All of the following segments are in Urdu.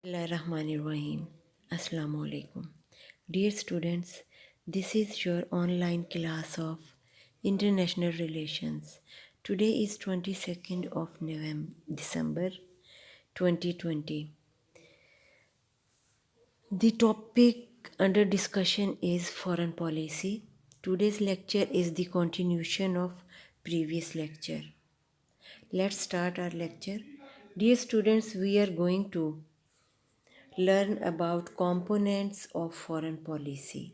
Bismillahirrahmanirrahim. Assalamu alaikum. Dear students, this is your online class of International Relations. Today is 22nd of December 2020. The topic under discussion is foreign policy. Today's lecture is the continuation of previous lecture. Let's start our lecture. Dear students, we are going to learn about components of foreign policy.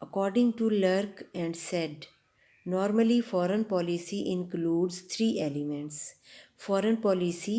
According to Lurk and said, normally foreign policy includes three elements. Foreign policy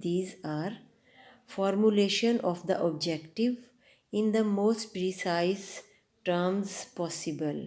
These are formulation of the objective in the most precise terms possible,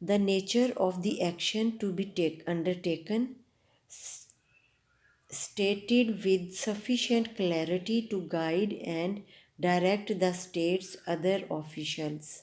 the nature of the action to be undertaken, stated with sufficient clarity to guide and direct the state's other officials.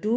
2,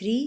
3,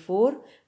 4,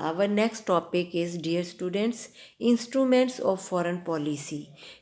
Our next topic is, dear students, instruments of foreign policy,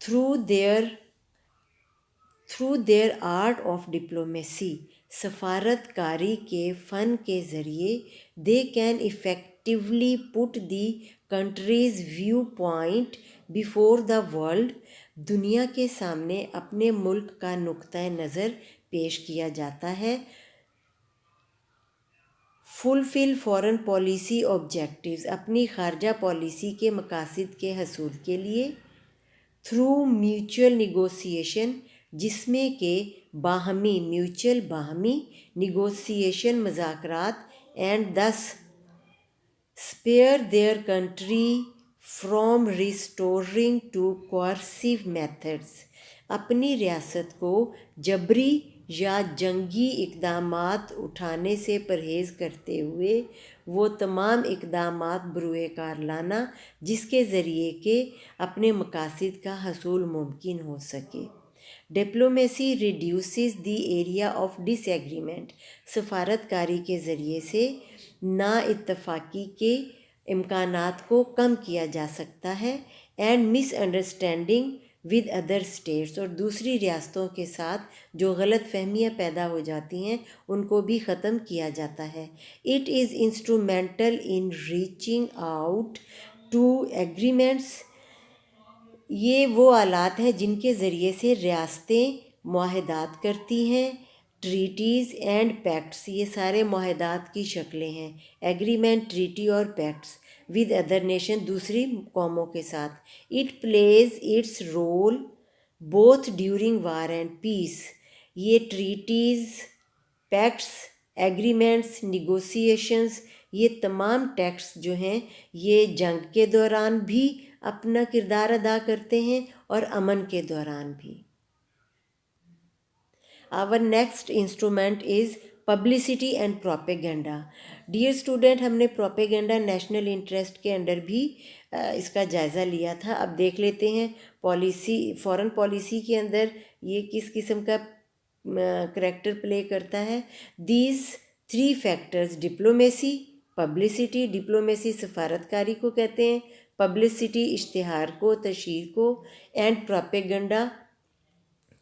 through their through their art of diplomacy, سفارت کاری کے فن کے ذریعے they can effectively put the country's viewpoint before the world، دنیا کے سامنے اپنے ملک کا نقطۂ نظر پیش کیا جاتا ہے۔ فلفل فارن پالیسی آبجیکٹیوز، اپنی خارجہ پالیسی کے مقاصد کے حصول کے لیے تھرو میوچل نیگوسیشن، جس میں کہ باہمی نیگوسیشن مذاکرات، and this spare their country from restoring to coercive methods, اپنی ریاست کو جبری یا جنگی اقدامات اٹھانے سے پرہیز کرتے ہوئے وہ تمام اقدامات بروئے کار لانا جس کے ذریعے کہ اپنے مقاصد کا حصول ممکن ہو سکے۔ Diplomacy reduces the area of disagreement, سفارت کاری کے ذریعے سے نا اتفاقی کے امکانات کو کم کیا جا سکتا ہے، and miss understanding with other states, اور دوسری ریاستوں کے ساتھ جو غلط فہمیاں پیدا ہو جاتی ہیں ان کو بھی ختم کیا جاتا ہے۔ It is instrumental in reaching out to agreements, یہ وہ آلات ہیں جن کے ذریعے سے ریاستیں معاہدات کرتی ہیں۔ ٹریٹیز اینڈ پیکٹس، یہ سارے معاہدات کی شکلیں ہیں، ایگریمنٹ، ٹریٹی اور پیکٹس ود ادر نیشن، دوسری قوموں کے ساتھ۔ It plays its role both during war and peace, یہ ٹریٹیز، پیکٹس، ایگریمنٹس، نیگوسیشنز، یہ تمام ٹیکسٹ جو ہیں یہ جنگ کے دوران بھی اپنا کردار ادا کرتے ہیں اور امن کے دوران بھی۔ Our next instrument is publicity and propaganda. Dear student، ہم نے پروپیگنڈا نیشنل انٹرسٹ کے انڈر بھی اس کا جائزہ لیا تھا۔ اب دیکھ لیتے ہیں پالیسی، فارن پالیسی کے اندر یہ کس قسم کا کریکٹر پلے کرتا ہے۔ These 3 factors, diplomacy, publicity, diplomacy سفارت کاری کو کہتے ہیں، پبلسٹی اشتہار کو، تشہیر کو، اینڈ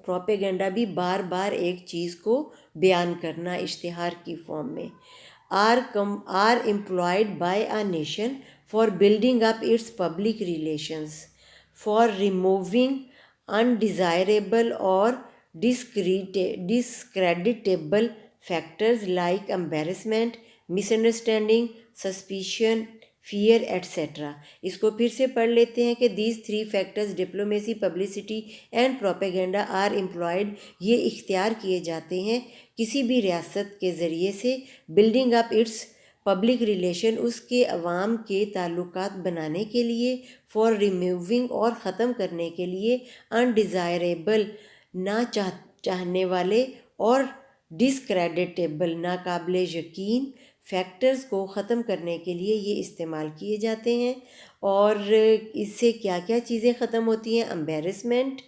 پروپیگنڈا بھی بار بار ایک چیز کو بیان کرنا اشتہار کی فارم میں۔ Are employed by a nation for building up its public relations, for removing undesirable اور discreditable factors like embarrassment, misunderstanding, suspicion, fear etcetera. اس کو پھر سے پڑھ لیتے ہیں کہ these 3 factors, diplomacy, publicity and propaganda are employed, یہ اختیار کیے جاتے ہیں کسی بھی ریاست کے ذریعے سے building up its public relation, اس کے عوام کے تعلقات بنانے کے لیے، فار ریموونگ اور ختم کرنے کے لیے، انڈیزائریبل نہ چاہنے والے اور ڈسکریڈیٹیبل ناقابل یقین فیکٹرز کو ختم کرنے کے لیے یہ استعمال کیے جاتے ہیں۔ اور اس سے کیا کیا چیزیں ختم ہوتی ہیں؟ Embarrassment,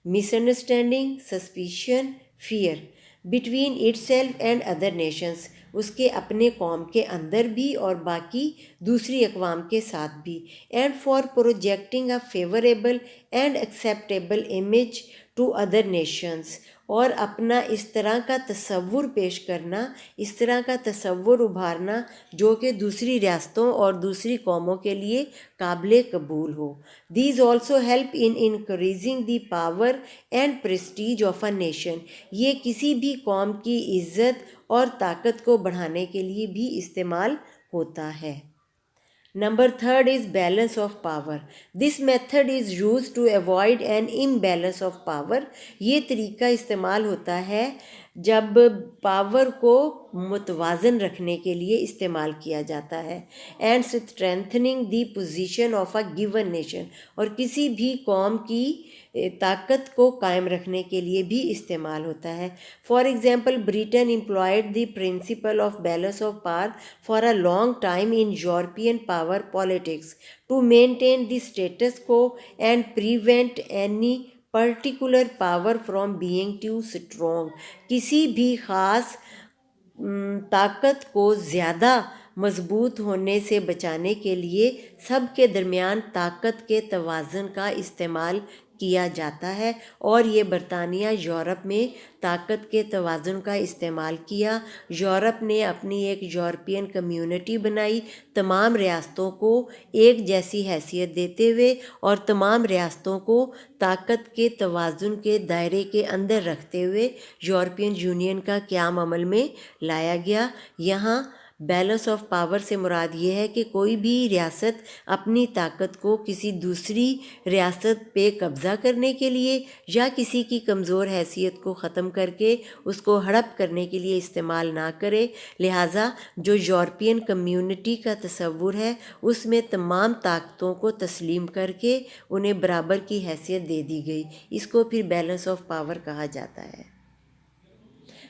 misunderstanding, suspicion, fear, between itself and other nations, اس کے اپنے قوم کے اندر بھی اور باقی دوسری اقوام کے ساتھ بھی، and for projecting a favourable and acceptable image to other nations, اور اپنا اس طرح کا تصور پیش کرنا، اس طرح کا تصور ابھارنا جو کہ دوسری ریاستوں اور دوسری قوموں کے لیے قابل قبول ہو۔ These also help in increasing the power and prestige of a nation, یہ کسی بھی قوم کی عزت اور طاقت کو بڑھانے کے لیے بھی استعمال ہوتا ہے۔ Number 3 is balance of power. This method is used to avoid an imbalance of power. یہ طریقہ استعمال ہوتا ہے جب پاور کو متوازن رکھنے کے لیے استعمال کیا جاتا ہے، and strengthening the position of a given nation، اور کسی بھی قوم کی طاقت کو قائم رکھنے کے لیے بھی استعمال ہوتا ہے۔ For example, Britain employed the principle of balance of power for a long time in European power politics to maintain the status quo and prevent any particular power from being too strong، کسی بھی خاص طاقت کو زیادہ مضبوط ہونے سے بچانے کے لیے سب کے درمیان طاقت کے توازن کا استعمال کیا جاتا ہے، اور یہ برطانیہ یورپ میں طاقت کے توازن کا استعمال کیا۔ یورپ نے اپنی ایک یورپین کمیونٹی بنائی، تمام ریاستوں کو ایک جیسی حیثیت دیتے ہوئے اور تمام ریاستوں کو طاقت کے توازن کے دائرے کے اندر رکھتے ہوئے یورپین یونین کا قیام عمل میں لایا گیا۔ یہاں بیلنس آف پاور سے مراد یہ ہے کہ کوئی بھی ریاست اپنی طاقت کو کسی دوسری ریاست پہ قبضہ کرنے کے لیے یا کسی کی کمزور حیثیت کو ختم کر کے اس کو ہڑپ کرنے کے لیے استعمال نہ کرے۔ لہٰذا جو یورپین کمیونٹی کا تصور ہے اس میں تمام طاقتوں کو تسلیم کر کے انہیں برابر کی حیثیت دے دی گئی، اس کو پھر بیلنس آف پاور کہا جاتا ہے۔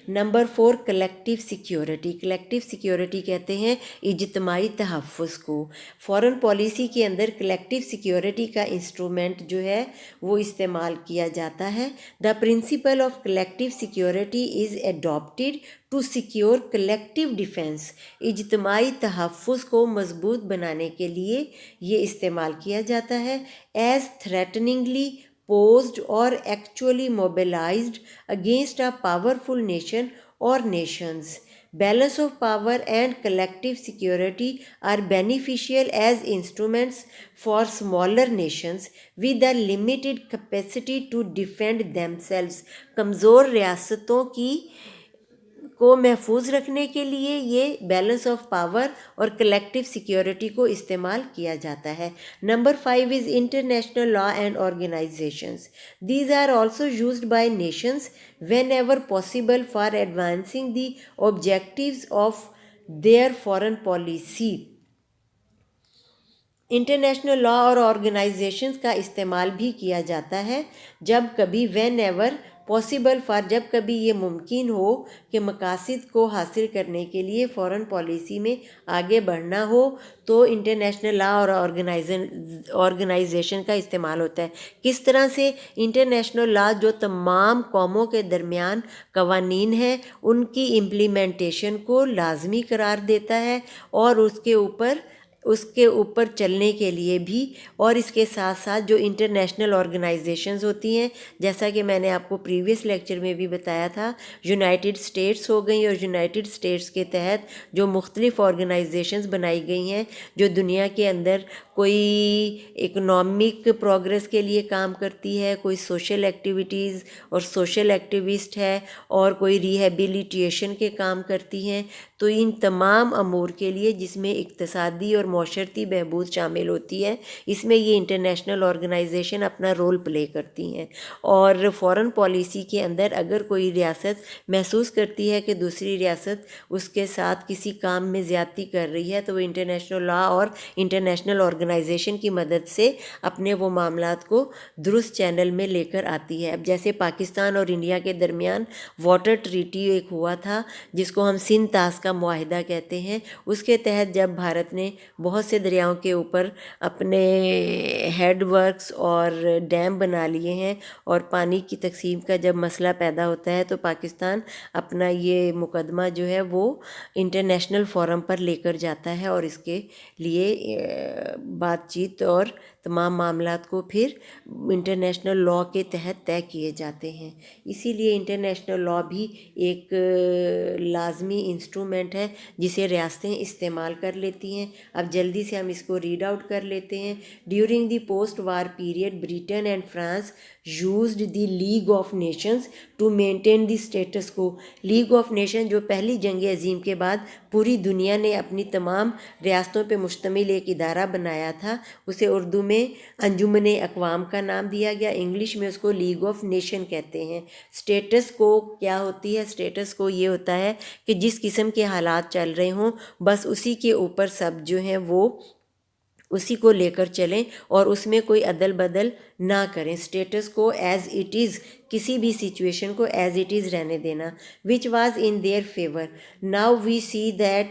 Number 4، collective security. Collective security کہتے ہیں اجتماعی تحفظ کو۔ فارن پالیسی کے اندر کلیکٹیو سیکیورٹی کا انسٹرومنٹ جو ہے وہ استعمال کیا جاتا ہے۔ The principle of collective security is adapted to secure collective defence. اجتماعی تحفظ کو مضبوط بنانے کے لیے یہ استعمال کیا جاتا ہے۔ As threateningly posed or actually mobilized against a powerful nation or nations. Balance of power and collective security are beneficial as instruments for smaller nations with a limited capacity to defend themselves. کمزور ریاستوں کو محفوظ رکھنے کے لیے یہ بیلنس آف پاور اور کلیکٹیو سیکیورٹی کو استعمال کیا جاتا ہے۔ Number 5 is international law and organizations. These are also used by nations whenever possible for advancing the objectives of their foreign policy. International law اور آرگنائزیشنز کا استعمال بھی کیا جاتا ہے جب کبھی وین ایور پاسبل فار، جب کبھی یہ ممکن ہو کہ مقاصد کو حاصل کرنے کے لیے فارن پالیسی میں آگے بڑھنا ہو تو انٹرنیشنل لا اور آرگنائزیشن کا استعمال ہوتا ہے۔ کس طرح سے؟ انٹرنیشنل لا جو تمام قوموں کے درمیان قوانین ہیں ان کی امپلیمنٹیشن کو لازمی قرار دیتا ہے اور اس کے اوپر چلنے کے لیے بھی، اور اس کے ساتھ ساتھ جو انٹرنیشنل آرگنائزیشنز ہوتی ہیں جیسا کہ میں نے آپ کو پریویس لیکچر میں بھی بتایا تھا، یونائٹڈ اسٹیٹس ہو گئیں، اور یونائٹڈ اسٹیٹس کے تحت جو مختلف آرگنائزیشنز بنائی گئی ہیں جو دنیا کے اندر کوئی اکنامک پروگریس کے لیے کام کرتی ہے، کوئی سوشل ایکٹیویٹیز اور سوشل ایکٹیوسٹ ہے، اور کوئی ریہیبلیٹیشن کے کام کرتی ہیں۔ تو ان تمام امور کے لیے جس میں اقتصادی اور معاشرتی بہبود شامل ہوتی ہے، اس میں یہ انٹرنیشنل آرگنائزیشن اپنا رول پلے کرتی ہیں۔ اور فارن پالیسی کے اندر اگر کوئی ریاست محسوس کرتی ہے کہ دوسری ریاست اس کے ساتھ کسی کام میں زیادتی کر رہی ہے تو وہ انٹرنیشنل لا اور انٹرنیشنل آرگنائزیشن کی مدد سے اپنے وہ معاملات کو درست چینل میں لے کر آتی ہے۔ اب جیسے پاکستان اور انڈیا کے درمیان واٹر ٹریٹی ایک ہوا تھا جس کو ہم سندھ طاس کا معاہدہ کہتے ہیں، اس کے تحت جب بھارت نے بہت سے دریاؤں کے اوپر اپنے ہیڈ ورکس اور ڈیم بنا لیے ہیں اور پانی کی تقسیم کا جب مسئلہ پیدا ہوتا ہے تو پاکستان اپنا یہ مقدمہ جو ہے وہ انٹرنیشنل فورم پر لے کر جاتا ہے اور اس کے لیے بات چیت اور تمام معاملات کو پھر انٹرنیشنل لاء کے تحت طے کیے جاتے ہیں۔ اسی لیے انٹرنیشنل لاء بھی ایک لازمی انسٹرومنٹ ہے جسے ریاستیں استعمال کر لیتی ہیں۔ اب جلدی سے ہم اس کو ریڈ آؤٹ کر لیتے ہیں۔ During the post war period Britain and France used the League of Nations to maintain the status quo. League of nation جو پہلی جنگ عظیم کے بعد پوری دنیا نے اپنی تمام ریاستوں پہ مشتمل ایک ادارہ بنایا تھا، اسے اردو میں انجمن اقوام کا نام دیا گیا، انگلش میں اس کو لیگ آف نیشن کہتے ہیں۔ اسٹیٹس کو کیا ہوتی ہے؟ اسٹیٹس کو یہ ہوتا ہے کہ جس قسم کے حالات چل رہے ہوں بس اسی کے اوپر سب جو ہیں وہ اسی کو لے کر چلیں اور اس میں کوئی عدل بدل نہ کریں۔ اسٹیٹس کو ایز اٹ از، کسی بھی سچویشن کو ایز اٹ از رہنے دینا۔ Which was in their favour. Now we see that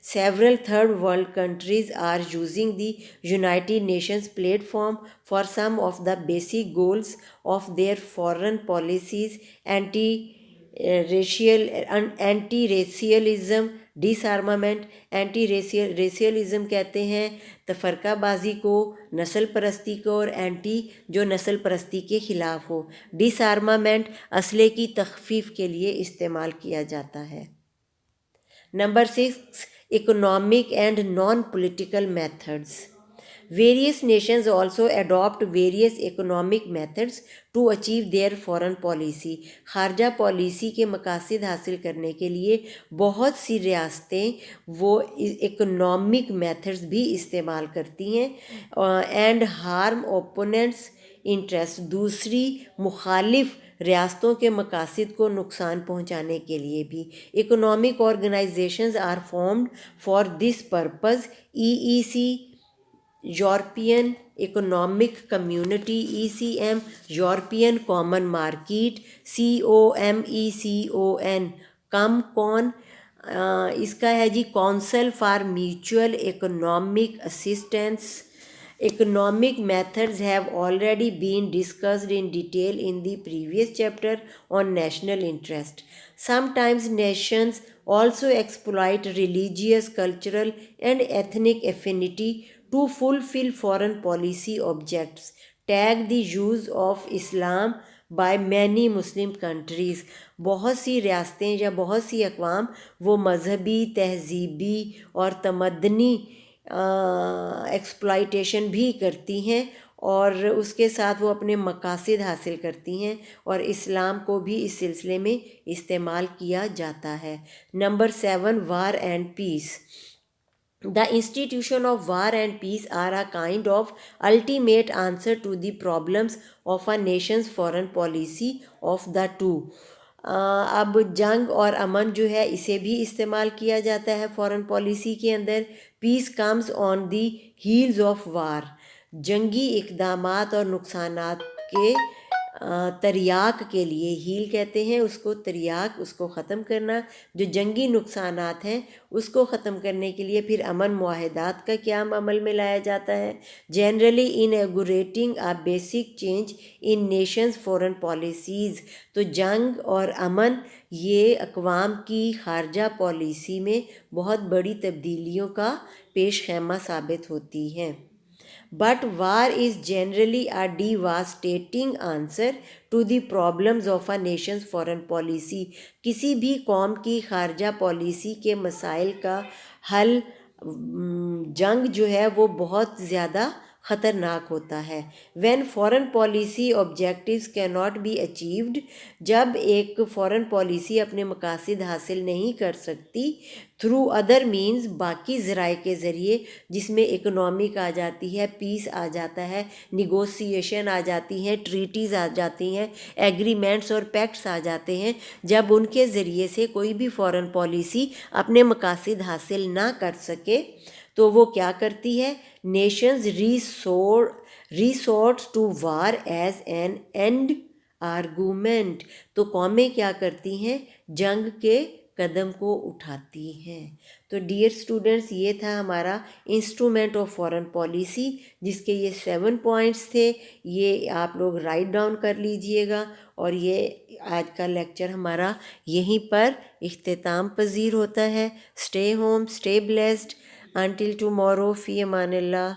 several third world countries are using the United Nations platform for some of the basic goals of their foreign policies: anti-racialism, disarmament, anti racialism کہتے ہیں تفرقہ بازی کو، نسل پرستی کو، اور اینٹی جو نسل پرستی کے خلاف ہو۔ ڈس آرمامنٹ اسلحے کی تخفیف کے لیے استعمال کیا جاتا ہے۔ Number 6، economic and non-political methods. Various nations also adopt various economic methods to achieve their foreign policy. خارجہ پالیسی کے مقاصد حاصل کرنے کے لیے بہت سی ریاستیں وہ اکنامک میتھڈز بھی استعمال کرتی ہیں، اینڈ ہارم اوپوننٹس انٹرسٹ، دوسری مخالف ریاستوں کے مقاصد کو نقصان پہنچانے کے لیے بھی۔ Economic organisations are formed for this purpose, EEC European economic community, ECM European common market, COMECON Comecon, اس کا ہے جی council for mutual economic assistance. Economic methods have already been discussed in detail in the previous chapter on national interest. Sometimes nations also exploit religious, cultural, and ethnic affinity to fulfill foreign policy objectives. Tag the use of Islam by many Muslim countries. بہت سی ریاستیں یا بہت سی اقوام وہ مذہبی، تہذیبی اور تمدنی ایکسپلائٹیشن بھی کرتی ہیں، اور اس کے ساتھ وہ اپنے مقاصد حاصل کرتی ہیں، اور اسلام کو بھی اس سلسلے میں استعمال کیا جاتا ہے۔ Number 7، war and peace. The institution of war and peace are a kind of ultimate answer to the problems of a nation's foreign policy of the two. اب جنگ اور امن جو ہے اسے بھی استعمال کیا جاتا ہے فورن پالیسی کے اندر۔ Peace comes on the heels of war, جنگی اقدامات اور نقصانات کے تریاق کے لیے، ہیل کہتے ہیں اس کو، تریاق اس کو ختم کرنا، جو جنگی نقصانات ہیں اس کو ختم کرنے کے لیے پھر امن معاہدات کا قیام عمل میں لایا جاتا ہے۔ Generally inaugurating a basic change in nations foreign policies, تو جنگ اور امن یہ اقوام کی خارجہ پالیسی میں بہت بڑی تبدیلیوں کا پیش خیمہ ثابت ہوتی ہیں۔ But war is generally a devastating answer to the problems of a nation's foreign policy. کسی بھی قوم کی خارجہ پالیسی کے مسائل کا حل جنگ جو ہے وہ بہت زیادہ خطرناک ہوتا ہے۔ When foreign policy objectives cannot be achieved، جب ایک فورن پالیسی اپنے مقاصد حاصل نہیں کر سکتی through other means، باقی ذرائع کے ذریعے، جس میں اکنامک آ جاتی ہے، پیس آ جاتا ہے، نیگوسیشن آ جاتی ہیں، ٹریٹیز آ جاتی ہیں، ایگریمنٹس اور پیکٹس آ جاتے ہیں، جب ان کے ذریعے سے کوئی بھی فورن پالیسی اپنے مقاصد حاصل نہ کر سکے تو وہ کیا کرتی ہے؟ Nations resort to war as an end argument, تو قومیں کیا کرتی ہیں؟ جنگ کے قدم کو اٹھاتی ہیں۔ تو ڈیئر اسٹوڈنٹس، یہ تھا ہمارا انسٹرومنٹ آف فورن پالیسی، جس کے یہ 7 پوائنٹس تھے، یہ آپ لوگ رائٹ ڈاؤن کر لیجئے گا، اور یہ آج کا لیکچر ہمارا یہیں پر اختتام پذیر ہوتا ہے۔ Stay home, stay blessed, until tomorrow, فی امان اللہ۔